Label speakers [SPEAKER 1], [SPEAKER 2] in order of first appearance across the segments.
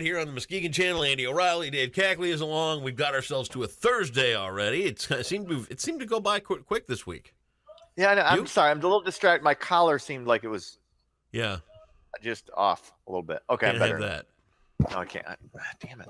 [SPEAKER 1] right here on the Muskegon Channel. Andy O'Reilly, Dave Cackley is along. We've got ourselves to a Thursday already. It seemed to go by quick this week.
[SPEAKER 2] Yeah, I'm sorry. I'm a little distracted. My collar seemed like it was just off a little bit. Okay,
[SPEAKER 1] Can't
[SPEAKER 2] I'm better.
[SPEAKER 1] have that.
[SPEAKER 2] No, I can't. Damn it.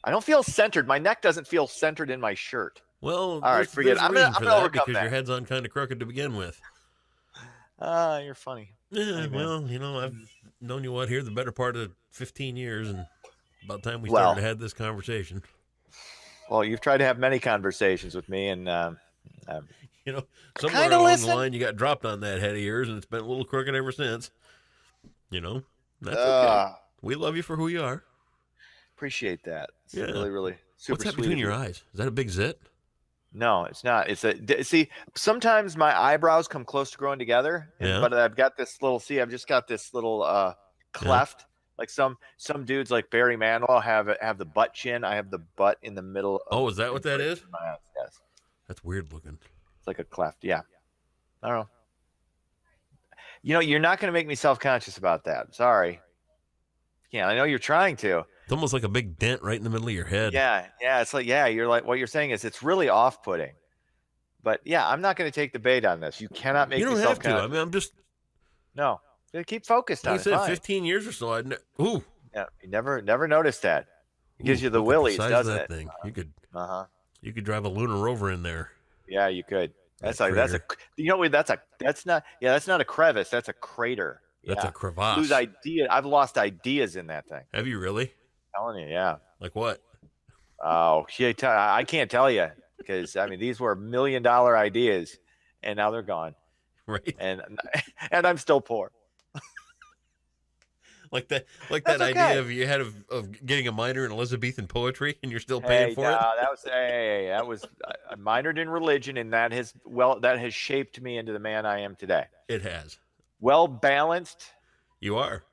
[SPEAKER 2] I don't feel centered. My neck doesn't feel centered in my shirt.
[SPEAKER 1] Well,
[SPEAKER 2] all right, forget it. I'm gonna overcome
[SPEAKER 1] because
[SPEAKER 2] that.
[SPEAKER 1] your head's on kind of crooked to begin with.
[SPEAKER 2] You're funny.
[SPEAKER 1] Yeah, well, I've known you here the better part of 15 years, and about time we started to have this conversation.
[SPEAKER 2] Well, you've tried to have many conversations with me, and
[SPEAKER 1] somewhere along the line you got dropped on that head of yours, and it's been a little crooked ever since. That's okay. We love you for who you are.
[SPEAKER 2] Appreciate that. It's really super.
[SPEAKER 1] What's that
[SPEAKER 2] sweet
[SPEAKER 1] between your eyes? Is that a big zit?
[SPEAKER 2] No, it's not. See, sometimes my eyebrows come close to growing together, but I've got this little. See, I've just got this little cleft. Yeah. Like some dudes like Barry Manilow have the butt chin. I have the butt in the middle.
[SPEAKER 1] Is that what that is?
[SPEAKER 2] Yes.
[SPEAKER 1] That's weird looking.
[SPEAKER 2] It's like a cleft. Yeah. I don't know. You're not going to make me self-conscious about that. Sorry. Yeah, I know you're trying to.
[SPEAKER 1] It's almost like a big dent right in the middle of your head.
[SPEAKER 2] Yeah. It's like, you're like, what you're saying is it's really off-putting. But yeah, I'm not going to take the bait on this. You cannot make me self-conscious.
[SPEAKER 1] You don't have to. I'm just.
[SPEAKER 2] No. Keep focused on it.
[SPEAKER 1] Like I said, 15 years or so.
[SPEAKER 2] Yeah, you never noticed that. It gives you the willies, doesn't it?
[SPEAKER 1] Thing. You could. You could drive a lunar rover in there.
[SPEAKER 2] Yeah, you could. That's not a crevice. That's a crater.
[SPEAKER 1] That's a crevasse.
[SPEAKER 2] I've lost ideas in that thing.
[SPEAKER 1] Have you really?
[SPEAKER 2] I'm telling you, yeah.
[SPEAKER 1] Like what?
[SPEAKER 2] Oh, I can't tell you because these were $1 million ideas, and now they're gone.
[SPEAKER 1] Right.
[SPEAKER 2] And I'm still poor.
[SPEAKER 1] Like that idea you had of getting a minor in Elizabethan poetry, and you're still paying for it.
[SPEAKER 2] That was I minored in religion, and that has shaped me into the man I am today.
[SPEAKER 1] It has.
[SPEAKER 2] Well balanced.
[SPEAKER 1] You are.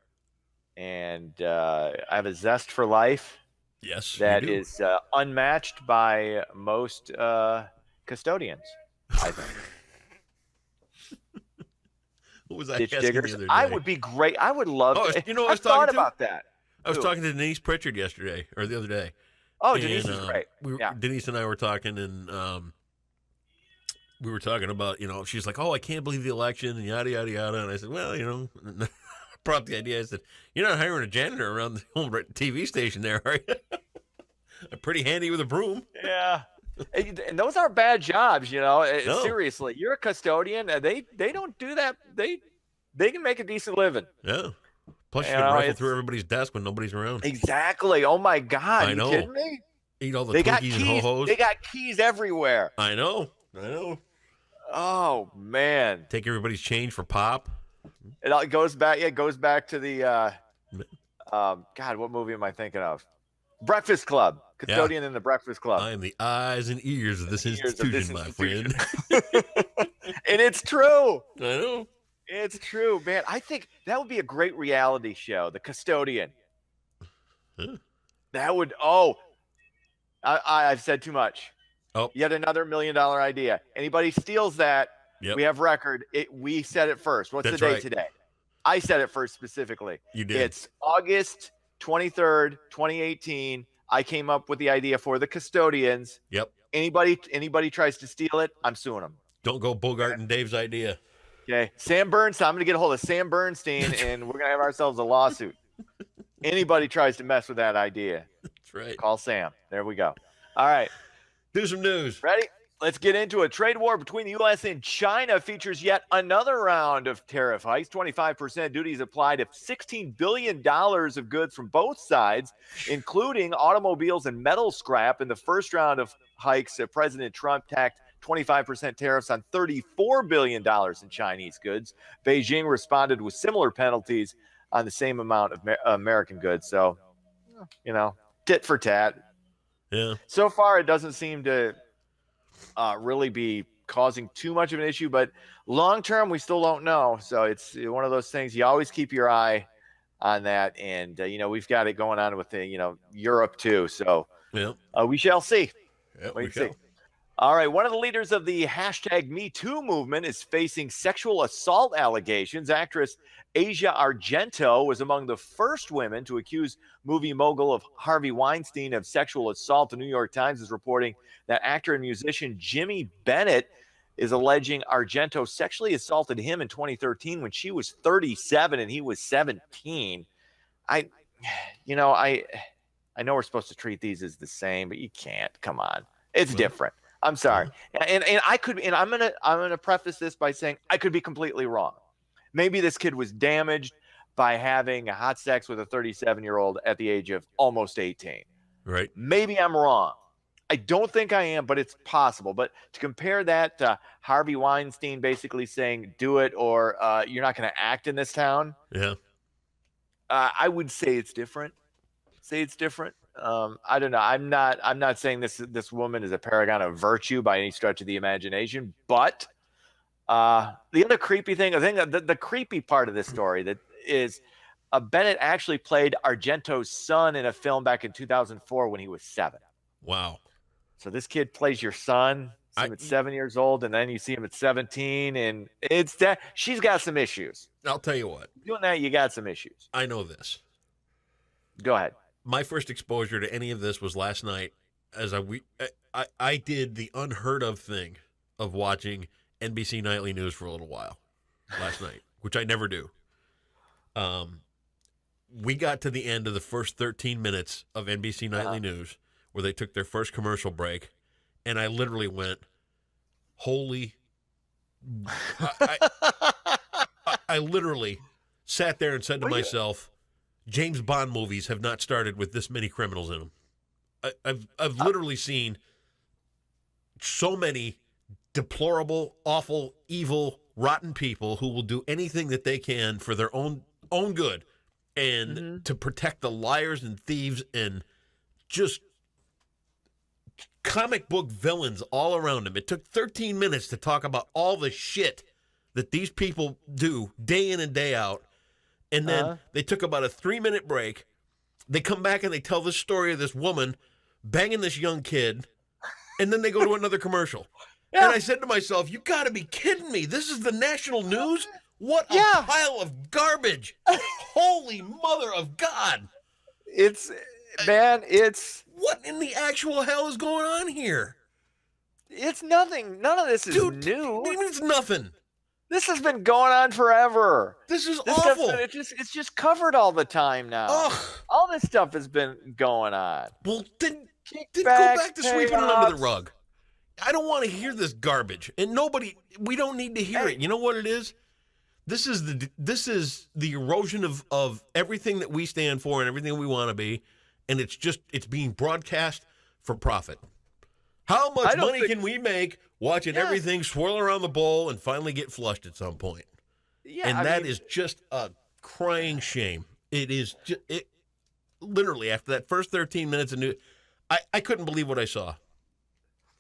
[SPEAKER 2] And I have a zest for life.
[SPEAKER 1] Yes,
[SPEAKER 2] that is unmatched by most custodians, I think.
[SPEAKER 1] What was I
[SPEAKER 2] Ditch
[SPEAKER 1] asking
[SPEAKER 2] diggers?
[SPEAKER 1] the other day?
[SPEAKER 2] I would be great. I would love to.
[SPEAKER 1] I was
[SPEAKER 2] thought about that.
[SPEAKER 1] I was talking to Denise Pritchard yesterday, or the other day.
[SPEAKER 2] Oh, Denise is great.
[SPEAKER 1] Denise and I were talking, and we were talking about, she's like, I can't believe the election, and yada, yada, yada. And I said, well, brought up the idea. I said, you're not hiring a janitor around the home TV station there, are you? I'm pretty handy with a broom.
[SPEAKER 2] Yeah. And those aren't bad jobs,
[SPEAKER 1] No.
[SPEAKER 2] Seriously, you're a custodian. They don't do that. They can make a decent living.
[SPEAKER 1] Yeah. Plus, you can rifle through everybody's desk when nobody's around.
[SPEAKER 2] Exactly. Oh my God!
[SPEAKER 1] I know.
[SPEAKER 2] You kidding me?
[SPEAKER 1] Eat all the Twinkies and ho-hos.
[SPEAKER 2] They got keys everywhere.
[SPEAKER 1] I know.
[SPEAKER 2] Oh man!
[SPEAKER 1] Take everybody's change for pop.
[SPEAKER 2] It goes back. Yeah, it goes back to the. God, what movie am I thinking of? Breakfast Club. Custodian in the Breakfast Club.
[SPEAKER 1] I am the eyes and ears of this institution, my friend.
[SPEAKER 2] And it's true.
[SPEAKER 1] I know.
[SPEAKER 2] It's true, man. I think that would be a great reality show, The Custodian.
[SPEAKER 1] Huh.
[SPEAKER 2] That would. I've said too much.
[SPEAKER 1] Oh,
[SPEAKER 2] yet another $1 million idea. Anybody steals that, we have record. We said it first. What's the date today? I said it first specifically.
[SPEAKER 1] You did.
[SPEAKER 2] It's August 23rd, 2018. I came up with the idea for The Custodians.
[SPEAKER 1] Yep.
[SPEAKER 2] Anybody tries to steal it, I'm suing them.
[SPEAKER 1] Don't go Bogarting Dave's idea.
[SPEAKER 2] Okay. Sam Bernstein. I'm going to get a hold of Sam Bernstein, and we're going to have ourselves a lawsuit. Anybody tries to mess with that idea.
[SPEAKER 1] That's right.
[SPEAKER 2] Call Sam. There we go. All right.
[SPEAKER 1] Do some news.
[SPEAKER 2] Ready? Let's get into a trade war between the U.S. and China features yet another round of tariff hikes. 25% duties applied to $16 billion of goods from both sides, including automobiles and metal scrap. In the first round of hikes, President Trump tacked 25% tariffs on $34 billion in Chinese goods. Beijing responded with similar penalties on the same amount of American goods. So, tit for tat.
[SPEAKER 1] Yeah.
[SPEAKER 2] So far, it doesn't seem to really be causing too much of an issue, but long term, we still don't know. So it's one of those things you always keep your eye on that. And, we've got it going on with Europe too. So we shall see.
[SPEAKER 1] Yep,
[SPEAKER 2] Wait and see. All right. One of the leaders of the hashtag Me Too movement is facing sexual assault allegations. Actress Asia Argento was among the first women to accuse movie mogul of Harvey Weinstein of sexual assault. The New York Times is reporting that actor and musician Jimmy Bennett is alleging Argento sexually assaulted him in 2013 when she was 37 and he was 17. I know we're supposed to treat these as the same, but you can't. Come on. It's different. I'm sorry. And I'm gonna preface this by saying I could be completely wrong. Maybe this kid was damaged by having a hot sex with a 37-year-old at the age of almost 18.
[SPEAKER 1] Right.
[SPEAKER 2] Maybe I'm wrong. I don't think I am, but it's possible. But to compare that to Harvey Weinstein basically saying do it or you're not going to act in this town.
[SPEAKER 1] Yeah.
[SPEAKER 2] I would say it's different. I don't know. I'm not saying this woman is a paragon of virtue by any stretch of the imagination, but the other creepy thing, the creepy part of this story that is Bennett actually played Argento's son in a film back in 2004 when he was 7.
[SPEAKER 1] Wow.
[SPEAKER 2] So this kid plays your son. See him at 7 years old, and then you see him at 17, and it's that she's got some issues.
[SPEAKER 1] I'll tell you what.
[SPEAKER 2] Doing that, you got some issues.
[SPEAKER 1] I know this.
[SPEAKER 2] Go ahead.
[SPEAKER 1] My first exposure to any of this was last night as I did the unheard of thing of watching NBC Nightly News for a little while last night, which I never do. We got to the end of the first 13 minutes of NBC Nightly News where they took their first commercial break, and I literally went, holy... I literally sat there and said to myself, James Bond movies have not started with this many criminals in them. I've literally seen so many deplorable, awful, evil, rotten people who will do anything that they can for their own good and to protect the liars and thieves and just comic book villains all around them. It took 13 minutes to talk about all the shit that these people do day in and day out. And then they took about a 3-minute break. They come back and they tell this story of this woman banging this young kid. And then they go to another commercial. Yeah. And I said to myself, you got to be kidding me. This is the national news? What a pile of garbage. Holy mother of God.
[SPEAKER 2] What
[SPEAKER 1] in the actual hell is going on here?
[SPEAKER 2] It's nothing. None of this is new.
[SPEAKER 1] It's nothing.
[SPEAKER 2] This has been going on forever.
[SPEAKER 1] This awful.
[SPEAKER 2] It's just covered all the time now. Ugh. All this stuff has been going on.
[SPEAKER 1] Well, then go back to sweeping it under the rug. I don't want to hear this garbage. And we don't need to hear it. You know what it is? This is the erosion of everything that we stand for and everything we want to be. And it's being broadcast for profit. How much money can we make watching everything swirl around the bowl and finally get flushed at some point? Yeah, and that is just a crying shame. It is literally after that first 13 minutes of news, I couldn't believe what I saw.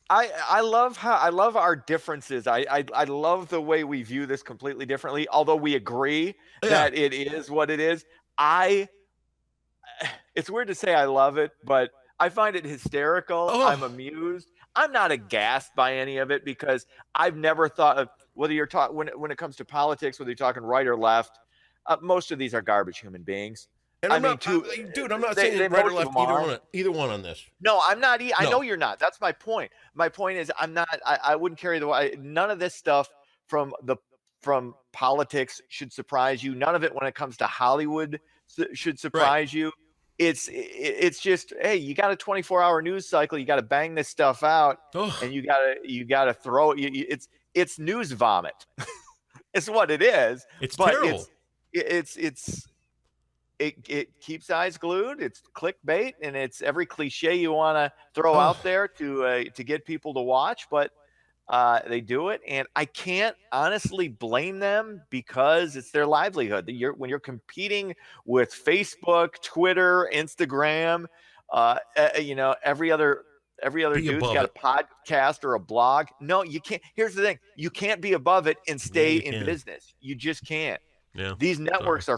[SPEAKER 2] I love our differences. I love the way we view this completely differently, although we agree that it is what it is. It's weird to say I love it, but I find it hysterical. Oh. I'm amused. I'm not aghast by any of it because I've never thought of whether you're talking when it comes to politics, whether you're talking right or left. Most of these are garbage human beings.
[SPEAKER 1] And I'm not saying right or left either one on this.
[SPEAKER 2] No, I'm not. I know you're not. That's my point. My point is I'm not. I wouldn't carry none of this stuff from politics should surprise you. None of it when it comes to Hollywood should surprise you. It's just, hey, you got a 24-hour news cycle. You got to bang this stuff out, and you got to throw it. It's news vomit. It's what it is.
[SPEAKER 1] It's terrible.
[SPEAKER 2] It keeps eyes glued. It's clickbait, and it's every cliche you want to throw out there to get people to watch. But they do it, and I can't honestly blame them because it's their livelihood. When you're competing with Facebook, Twitter, Instagram, every other dude's got a podcast or a blog. No, you can't. Here's the thing: you can't be above it and stay in business. You just can't.
[SPEAKER 1] Yeah.
[SPEAKER 2] These networks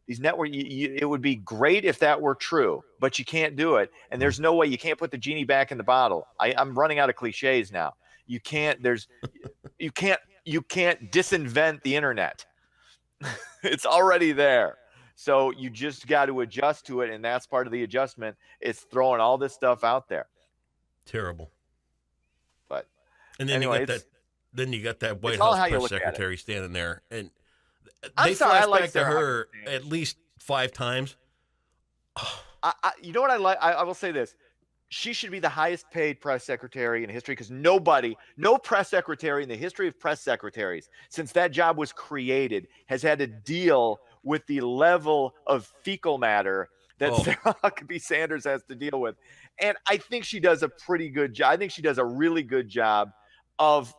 [SPEAKER 2] these network, it would be great if that were true, but you can't do it. And there's no way, you can't put the genie back in the bottle. I'm running out of cliches now. You can't disinvent the internet. It's already there. So you just got to adjust to it, and that's part of the adjustment. It's throwing all this stuff out there.
[SPEAKER 1] Terrible.
[SPEAKER 2] But
[SPEAKER 1] and then
[SPEAKER 2] anyway,
[SPEAKER 1] you got that. Then you got that White
[SPEAKER 2] all
[SPEAKER 1] House
[SPEAKER 2] how you
[SPEAKER 1] press
[SPEAKER 2] look at it.
[SPEAKER 1] secretary standing there, and
[SPEAKER 2] I'm
[SPEAKER 1] they
[SPEAKER 2] sorry, I
[SPEAKER 1] flash
[SPEAKER 2] like
[SPEAKER 1] back to
[SPEAKER 2] Sarah
[SPEAKER 1] her
[SPEAKER 2] Huckabee Sanders.
[SPEAKER 1] at least 5 times.
[SPEAKER 2] You know what I like? I will say this. She should be the highest paid press secretary in history, because no press secretary in the history of press secretaries since that job was created has had to deal with the level of fecal matter that Sarah Huckabee Sanders has to deal with. And I think she does a pretty good job. I think she does a really good job of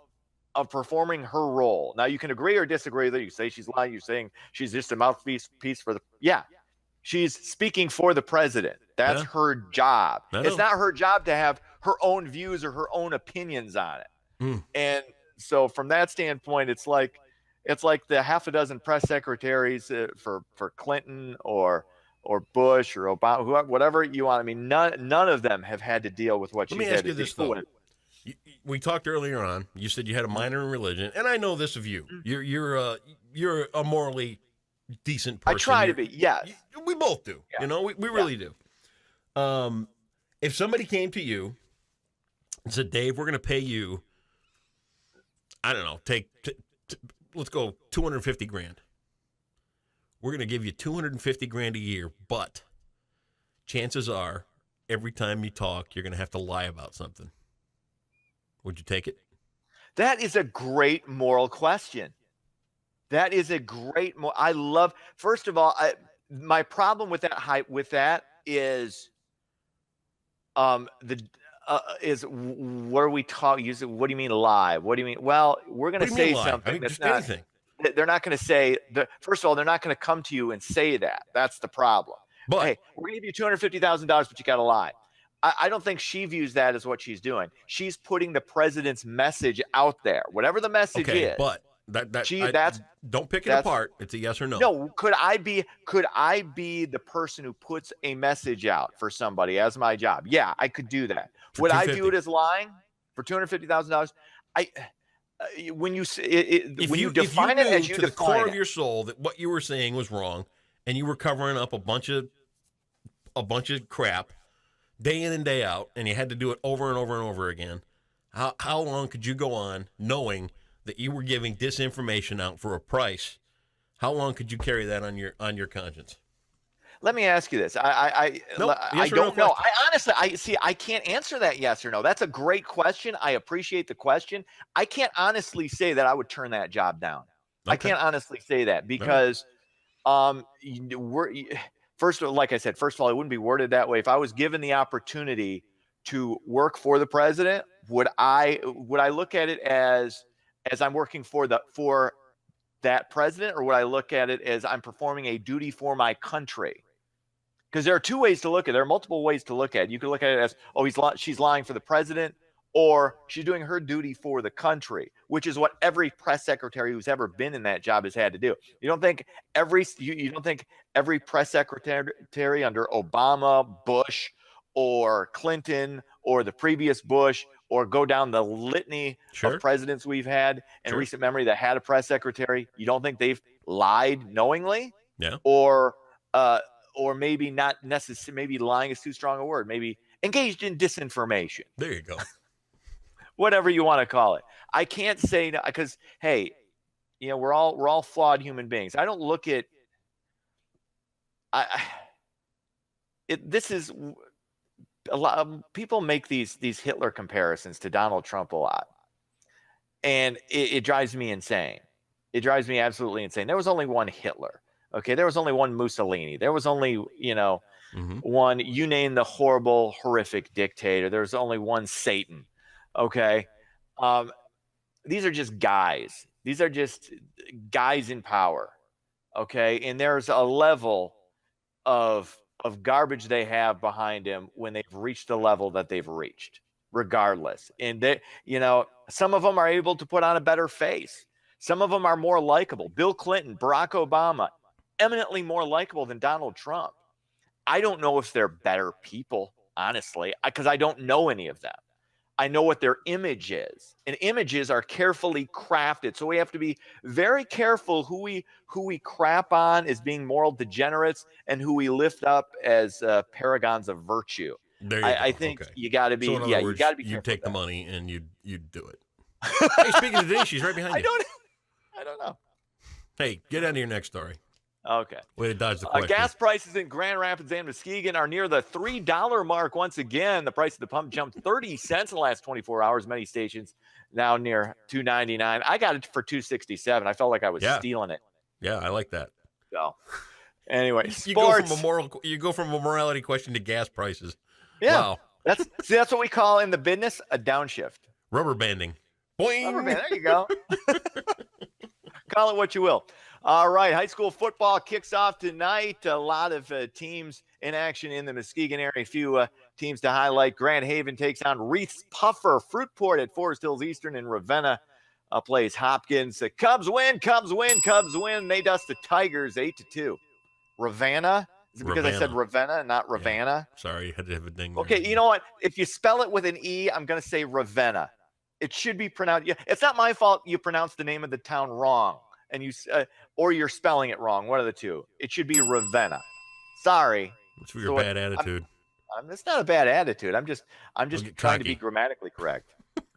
[SPEAKER 2] performing her role. Now, you can agree or disagree with it. You say she's lying. You're saying she's just a mouthpiece for the, she's speaking for the president. That's her job. It's not her job to have her own views or her own opinions on it. And so from that standpoint, it's like the half a dozen press secretaries for Clinton or Bush or Obama, whatever you want. I mean, none of them have had to deal with what she's had to deal with.
[SPEAKER 1] We talked earlier on. You said you had a minor in religion, and I know this of you. You're a morally decent person.
[SPEAKER 2] I try to be. Yes,
[SPEAKER 1] we both do. Yeah. You know, we really do. If somebody came to you and said, "Dave, we're going to pay you, I don't know, let's go $250,000. We're going to give you $250,000 a year, but chances are, every time you talk, you're going to have to lie about something." Would you take it?
[SPEAKER 2] That is a great moral question. That is a great. I love. First of all, my problem with that is, is what are we talking? What do you mean lie? What do you mean? Well, we're going to say something that's not.
[SPEAKER 1] Anything.
[SPEAKER 2] They're not going to say. First of all, they're not going to come to you and say that. That's the problem.
[SPEAKER 1] But
[SPEAKER 2] hey, we're going to give you $250,000, but you got to lie. I don't think she views that as what she's doing. She's putting the president's message out there, whatever the message is.
[SPEAKER 1] But don't pick it apart. It's a yes or no.
[SPEAKER 2] No, could I be the person who puts a message out for somebody as my job? Yeah, I could do that. Would I view it as lying for $250,000? When you define it as you define it,
[SPEAKER 1] to the core of your soul that what you were saying was wrong, and you were covering up a bunch of crap day in and day out, and you had to do it over and over and over again, how long could you go on knowing that you were giving disinformation out for a price? How long could you carry that on your conscience?
[SPEAKER 2] Let me ask you this. I don't know. I can't answer that yes or no. That's a great question. I appreciate the question. I can't honestly say that I would turn that job down. Okay. I can't honestly say that because first of all, like I said, first of all, it wouldn't be worded that way. If I was given the opportunity to work for the president, would I look at it as I'm working for that president, or would I look at it as I'm performing a duty for my country? Because there are two ways to look at it. There are multiple ways to look at it. You can look at it as, she's lying for the president, or she's doing her duty for the country, which is what every press secretary who's ever been in that job has had to do. You don't think every press secretary under Obama, Bush, or Clinton, or the previous Bush, or go down the litany of presidents we've had in recent memory that had a press secretary, you don't think they've lied knowingly?
[SPEAKER 1] Yeah.
[SPEAKER 2] Or maybe not necessarily, maybe lying is too strong a word, maybe engaged in disinformation.
[SPEAKER 1] There you go.
[SPEAKER 2] Whatever you want to call it. I can't say no, because hey, we're all flawed human beings. I don't look at this is a lot of people make these Hitler comparisons to Donald Trump a lot. And it drives me insane. It drives me absolutely insane. There was only one Hitler. Okay, there was only one Mussolini. There was only, one, you name the horrible, horrific dictator. There was only one Satan. Okay. These are just guys. These are just guys in power. Okay. And there's a level of garbage they have behind him when they've reached the level that they've reached, regardless. And some of them are able to put on a better face. Some of them are more likable. Bill Clinton, Barack Obama, eminently more likable than Donald Trump. I don't know if they're better people, honestly, because I don't know any of them. I know what their image is, and images are carefully crafted. So we have to be very careful who we crap on as being moral degenerates and who we lift up as paragons of virtue.
[SPEAKER 1] There you
[SPEAKER 2] I
[SPEAKER 1] go.
[SPEAKER 2] think
[SPEAKER 1] Okay.
[SPEAKER 2] you got to be,
[SPEAKER 1] So in other
[SPEAKER 2] you
[SPEAKER 1] words,
[SPEAKER 2] got to be
[SPEAKER 1] you
[SPEAKER 2] careful.
[SPEAKER 1] take the money and you do it. Hey, speaking of Denise, she's right behind you.
[SPEAKER 2] I don't know.
[SPEAKER 1] Hey, get on to your next story.
[SPEAKER 2] Okay.
[SPEAKER 1] Way to dodge the question.
[SPEAKER 2] Gas prices in Grand Rapids and Muskegon are near the $3 mark once again. The price of the pump jumped 30 cents in the last 24 hours. Many stations now near $2.99. I got it for $2.67. I felt like I was stealing it.
[SPEAKER 1] Yeah, I like that.
[SPEAKER 2] So, anyway,
[SPEAKER 1] you
[SPEAKER 2] sports.
[SPEAKER 1] You go from a morality question to gas prices.
[SPEAKER 2] Yeah,
[SPEAKER 1] wow.
[SPEAKER 2] That's what we call in the business a downshift.
[SPEAKER 1] Rubber banding. Boing.
[SPEAKER 2] Rubber band. There you go. Call it what you will. All right, high school football kicks off tonight. A lot of teams in action in the Muskegon area. A few teams to highlight. Grand Haven takes on Reeth's Puffer. Fruitport at Forest Hills Eastern, and Ravenna plays Hopkins. The Cubs win. Cubs win. Cubs win. They dust the Tigers 8-2. Ravenna? Is it because I said Ravenna and not Ravenna?
[SPEAKER 1] Yeah. Sorry, you had to have a ding.
[SPEAKER 2] Okay, you know what? If you spell it with an E, I'm going to say Ravenna. It should be pronounced. It's not my fault you pronounced the name of the town wrong, and or you're spelling it wrong. One of the two. It should be Ravenna. Sorry.
[SPEAKER 1] It's for your bad attitude.
[SPEAKER 2] It's not a bad attitude. I'm just trying to be grammatically correct.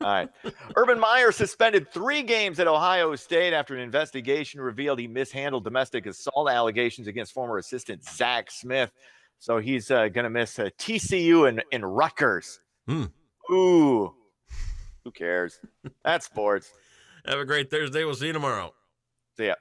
[SPEAKER 2] All right. Urban Meyer suspended 3 games at Ohio State after an investigation revealed he mishandled domestic assault allegations against former assistant Zach Smith. So he's going to miss TCU and Rutgers. Ooh. Who cares? That's sports.
[SPEAKER 1] Have a great Thursday. We'll see you tomorrow.
[SPEAKER 2] See ya.